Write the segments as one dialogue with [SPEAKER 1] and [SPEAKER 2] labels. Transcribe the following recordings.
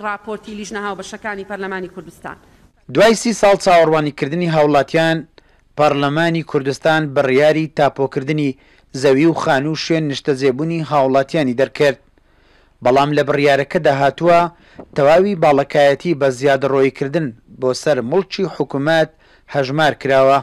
[SPEAKER 1] راپۆرتی لیژنە هاوبەشەکانی پەرلەمانی کوردستان
[SPEAKER 2] دوای 30 ساڵ چاوەڕوانیکردنی هاوڵاتیان پەرلەمانی کوردستان بڕیاری تاپۆکردنی زەوی و خانوو شوێن نیشتەجێبوونی هاوڵاتیانی دەرکرد. بەڵام لە بڕیارەکەدا هاتووە تەواوی باڵەکایەتی بە زیادەڕۆیکردن بۆ سەر مڵکی حکوومەت هەژمار کراوە.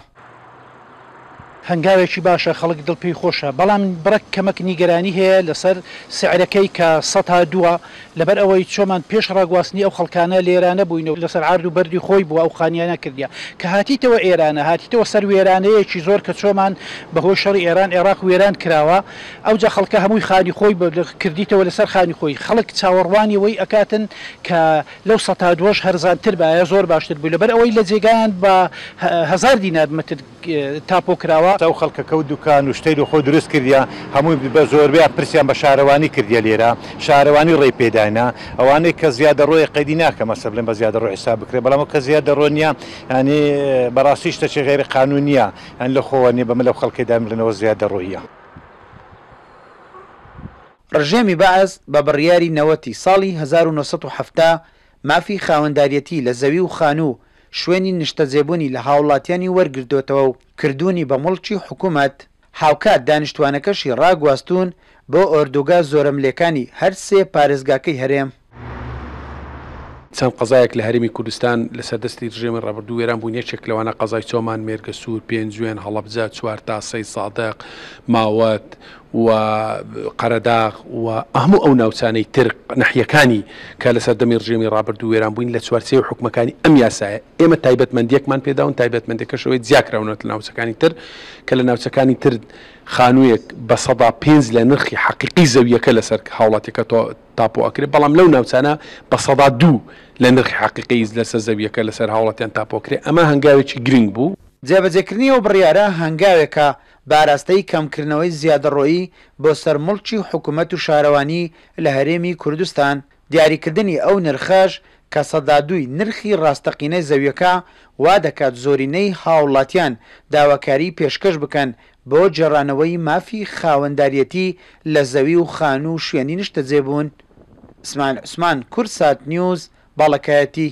[SPEAKER 3] هەنگاوێکی باشە خەڵک دڵپی خۆشە، بەڵام بڕک کەمەک نیگەرانی هەیە لەسەر سعرەکەی کە 102 لەبەر ئەوەی چۆمان پێش ڕاگواستنی ئەو خەڵکانە لێرانە بووینەوە لەسەر عرض و بەردی خۆی بووە ئەو خانیانە کردیا کە هاتیتەوە ئێرانە هاتیتەوە سەر وێرانەیەکی زۆر کە چۆمان بەهۆی شەڕی ئێران عێراق وێران کراوە ئەوجا خەڵکە هەمووی خانی خۆی کردیتەوە لەسەر خانی خۆی خەڵک چاوەڕوانیەوەی ئەکاتن کە لەو 102 هەرزانتر بایە زۆر باشتر بوو لەبەر ئەوەی لە جێگایان بە 1000 دینار متر تاپۆکراوە
[SPEAKER 4] ئەو خەڵکە کەوت دوکان و شتەی و خۆ دروست کردیا هەمووی بە زۆربەیە پرسیان بە شارەوانی کردیا لێرە شارەوانی ڕێی پێدانا ئەوانەی کە زیادە ڕۆی قەیدی ناکە مەسە بڵێن بە زیادە ڕۆی حساب بکرێت بەڵام کە زیادە ڕۆنیە ینی بەڕاستی شتێکی غێری قانونیە ئەن لە خۆوەنی بەمە لەو خەڵکیدا مرنەوە زیادە ڕۆیە.
[SPEAKER 2] ڕژێمی بەعز بە بڕیاری نەوەتی ساڵی 1970 مافی خاوەنداریەتی لە زەوی و خانوو شوێنی نیشتەجێبوونی لە هاوڵاتیانی وەرگردوێتەوە و کردوونی بە مڵکی حکوومەت هاوکات دانیشتوانەکەشی ڕاگواستون بۆ ئۆردوگا زۆرەملێکانی هەر سێ پارێزگاکەی هەرێم.
[SPEAKER 5] چەند قەزایەک لە هەرێمی کوردستان لەسەر دەستی ڕژێمی ڕابردوو وێران بوون یەکێک لەوانە قەزای چۆمان مێرگە سوور پێنجوێن هەڵەبجە 4 تا 3 سادق ماوەت و قەرەداغ و هەموو ئەو ناوچانەی تر نەحیەکانی کە لەسەر دەمی ڕژێمی ڕابردوو وێران بووین لە چوارچێ حکومەکانی ئەم یاسایە ئێمە تایبەتمەندیەکمان پێداون تایبەتمەندەکەشەوەی جیاکراونەوە لە ناوچەکانی تر کە لە ناوچەکانی تر خانوویەک بە 105 لە نرخی حەقیقی زەویەکە لەسەر هاوڵاتیەکە تاپۆ ئەکرێت بەڵام لەو ناوچانە بە 102 لە نرخی حەقیقی لەسەر زەویەکە لەسەر هاوڵاتیان تاپۆکرێت ئەمە هەنگاوێکی گرنگ بوو.
[SPEAKER 2] جێبەجێکردنی ئەو بڕیارە هەنگاوێکە باراستەی کەمکردنەوەی زیادەڕۆیی بۆ سەر مڵکی حکوومەت و شارەوانی لە هەرێمی کوردستان دیاریکردنی ئەو نرخەش کە 102 نرخی ڕاستەقینەی زەویەکە وا دەکات زۆرینەی هاوڵاتیان داواکاری پێشکەش بکەن بۆ جێڕانەوەی مافی خاوەنداریەتی لە زەوی و خانوو شوێنی نیشتەجێبوون. عوسمان کورسات نیوز باڵەکایەتی.